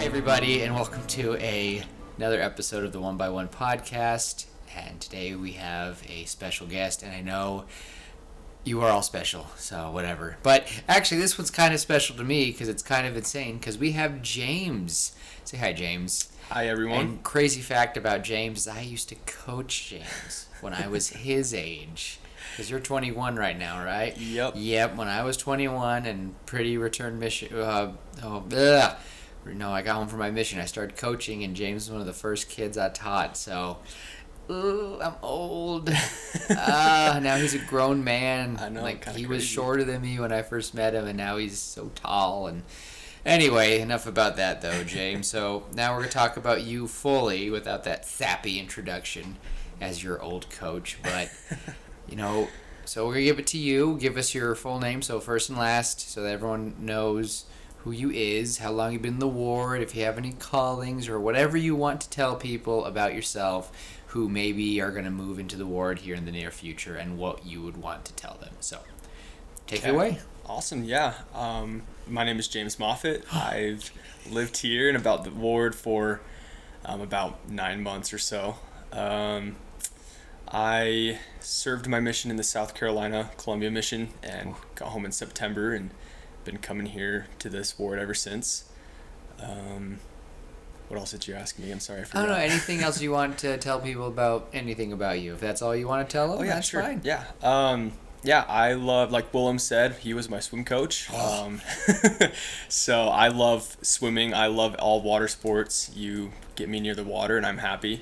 Hi, everybody, and welcome to another episode of the One by One podcast. And today we have a special guest, and I know you are all special, so whatever. But actually, this one's kind of special to me because it's kind of insane. Because we have James. Say hi, James. Hi, everyone. And crazy fact about James is I used to coach James when I was his age. Because you're 21 right now, right? Yep. When I was 21 and pretty return mission. No, I got home from my mission. I started coaching, and James was one of the first kids I taught. So, I'm old. Now he's a grown man. I know. Like he crazy. was shorter than me when I first met him, and now he's so tall. And anyway, enough about that, though, James. So now we're gonna talk about you fully, without that sappy introduction as your old coach. But so we're gonna give it to you. Give us your full name, so first and last, so that everyone knows who you is, how long you've been in the ward, if you have any callings, or whatever you want to tell people about yourself who maybe are going to move into the ward here in the near future, and what you would want to tell them. So, take it away. Awesome, yeah. My name is James Moffit. I've lived here in about the ward for about 9 months or so. I served my mission in the South Carolina Columbia mission and got home in September and been coming here to this ward ever since. What else did you ask me? I'm sorry, I forgot. I don't know, anything else you want to tell people about anything about you? If that's all you want to tell them, that's sure. fine. Yeah, I love, like Willem said, he was my swim coach. So I love swimming. I love all water sports. You get me near the water and I'm happy.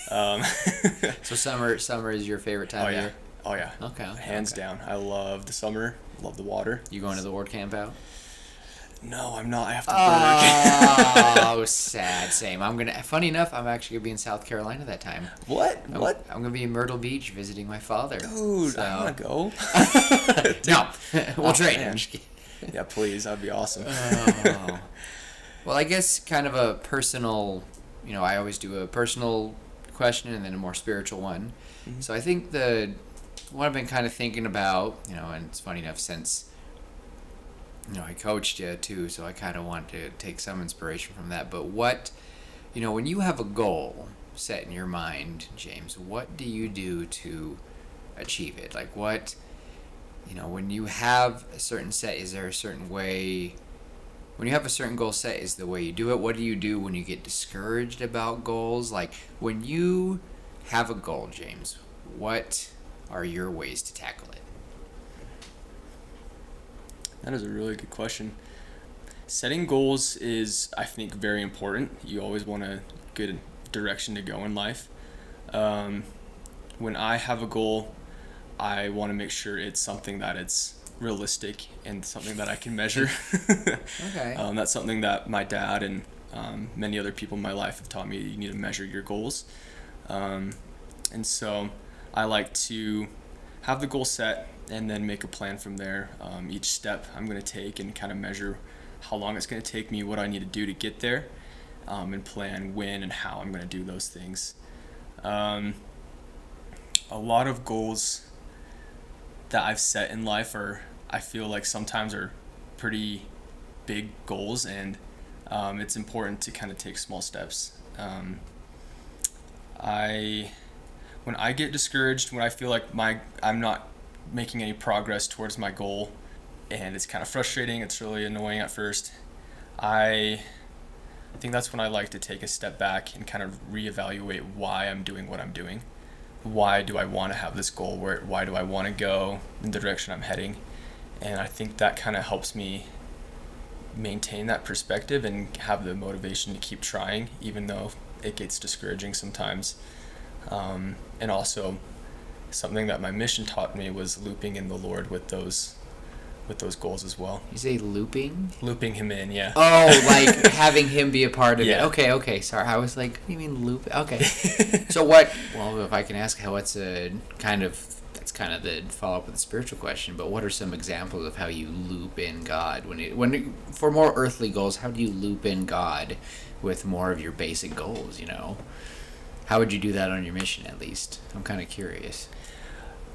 So summer is your favorite time of year? Oh yeah. Okay. Hands down. I love the summer. Love the water. You going to the ward camp out? No, I'm not. I have to work. Oh, sad. Same. Funny enough, I'm actually going to be in South Carolina that time. What? I'm going to be in Myrtle Beach visiting my father. Dude, so. I want to go. No. We'll train. Man. Yeah, please. That'd be awesome. Oh. Well, I guess kind of a personal, I always do a personal question and then a more spiritual one. Mm-hmm. So I think what I've been kind of thinking about, and it's funny enough since, I coached you too, so I kind of want to take some inspiration from that. But when you have a goal set in your mind, James, what do you do to achieve it? Like when you have a certain set, is there a certain way, when you have a certain goal set, is the way you do it? What do you do when you get discouraged about goals? Like when you have a goal, James, what are your ways to tackle it? That is a really good question. Setting goals is, I think, very important. You always want a good direction to go in life. When I have a goal, I want to make sure it's something that it's realistic and something that I can measure. Okay. That's something that my dad and many other people in my life have taught me. You need to measure your goals. And so I like to have the goal set and then make a plan from there. Each step I'm going to take and kind of measure how long it's going to take me, what I need to do to get there, and plan when and how I'm going to do those things. A lot of goals that I've set in life I feel like sometimes are pretty big goals, and it's important to kind of take small steps. When I get discouraged, when I feel like I'm not making any progress towards my goal, and it's kind of frustrating, it's really annoying at first, I think that's when I like to take a step back and kind of reevaluate why I'm doing what I'm doing. Why do I want to have this goal? Why do I want to go in the direction I'm heading? And I think that kind of helps me maintain that perspective and have the motivation to keep trying, even though it gets discouraging sometimes. And also, something that my mission taught me was looping in the Lord with those goals as well. You say looping? Looping him in, yeah. Oh, like having him be a part of it. Okay. Sorry, I was like, what do you mean loop? Okay. So what? Well, if I can ask, that's kind of the follow up with the spiritual question. But what are some examples of how you loop in God for more earthly goals? How do you loop in God with more of your basic goals? How would you do that on your mission, at least? I'm kind of curious.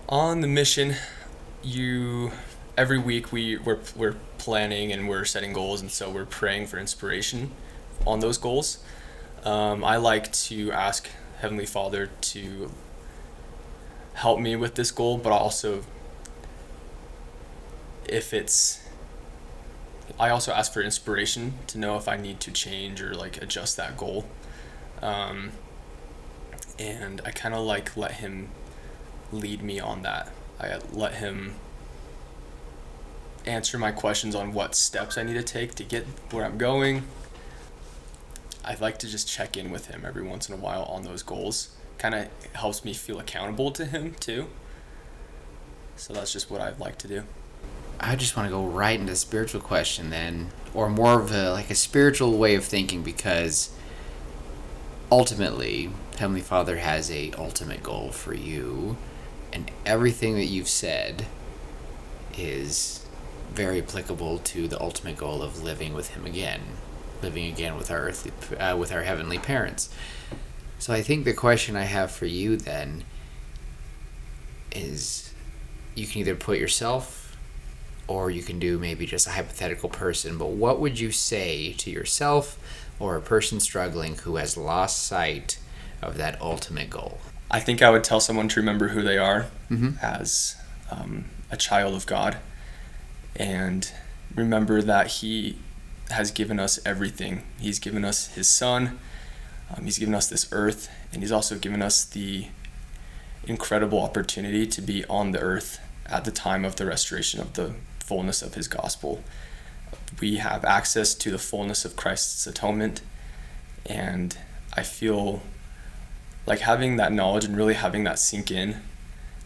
On the mission, every week we're planning and we're setting goals, and so we're praying for inspiration on those goals. I like to ask Heavenly Father to help me with this goal, but also I also ask for inspiration to know if I need to change or like adjust that goal. And I kind of like let him lead me on that. I let him answer my questions on what steps I need to take to get where I'm going. I like to just check in with him every once in a while on those goals. Kind of helps me feel accountable to him too. So that's just what I'd like to do. I just want to go right into the spiritual question then, or more of a spiritual way of thinking, because ultimately Heavenly Father has a ultimate goal for you, and everything that you've said is very applicable to the ultimate goal of living with Him again, living again with our with our heavenly parents. So I think the question I have for you then is, you can either put yourself, or you can do maybe just a hypothetical person, but what would you say to yourself or a person struggling who has lost sight of that ultimate goal? I think I would tell someone to remember who they are as a child of God, and remember that He has given us everything. He's given us His Son, He's given us this earth, and He's also given us the incredible opportunity to be on the earth at the time of the restoration of the fullness of His gospel. We have access to the fullness of Christ's atonement, and I feel like having that knowledge and really having that sink in,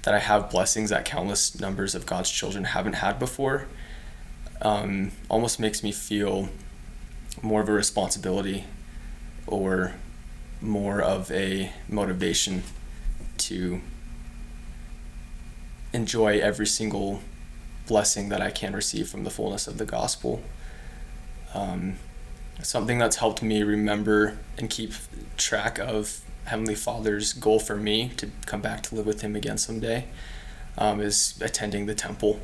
that I have blessings that countless numbers of God's children haven't had before, almost makes me feel more of a responsibility or more of a motivation to enjoy every single blessing that I can receive from the fullness of the gospel. Something that's helped me remember and keep track of Heavenly Father's goal for me to come back to live with Him again someday is attending the temple.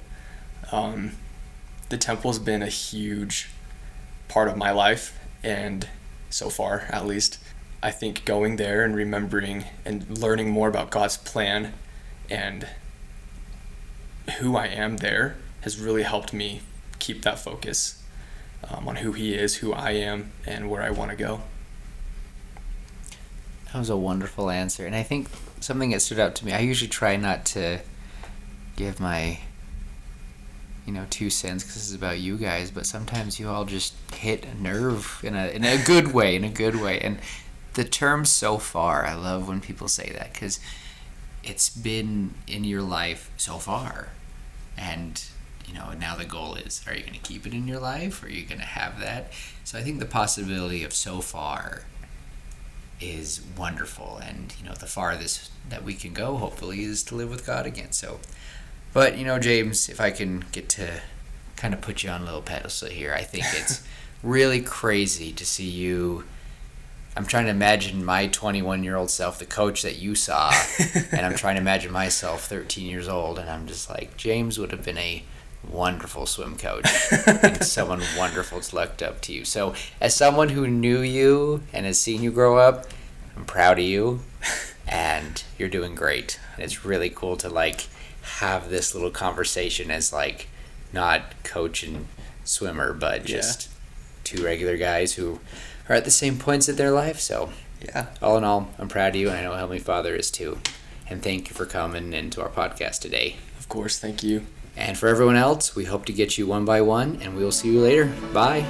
The temple's been a huge part of my life, and so far at least, I think going there and remembering and learning more about God's plan and who I am there has really helped me keep that focus on who He is, who I am, and where I want to go. That was a wonderful answer. And I think something that stood out to me, I usually try not to give my 2 cents because this is about you guys, but sometimes you all just hit a nerve in a good way, And the term "so far," I love when people say that, because it's been in your life so far, and now the goal is, are you going to keep it in your life, or are you going to have that? So I think the possibility of so far is wonderful, and the farthest that we can go, hopefully, is to live with God again. So, but James, if I can get to kind of put you on a little pedestal here, I think it's really crazy to see you. I'm trying to imagine my 21-year-old self, the coach that you saw, and I'm trying to imagine myself 13 years old, and I'm just like, James would have been a wonderful swim coach and someone wonderful to look up to you. So as someone who knew you and has seen you grow up, I'm proud of you, and you're doing great. And it's really cool to have this little conversation as not coach and swimmer, but just two regular guys who are at the same points in their life. So all in all, I'm proud of you, and I know Heavenly Father is too. And thank you for coming into our podcast today. Of course, thank you. And for everyone else, we hope to get you one by one, and we will see you later. Bye.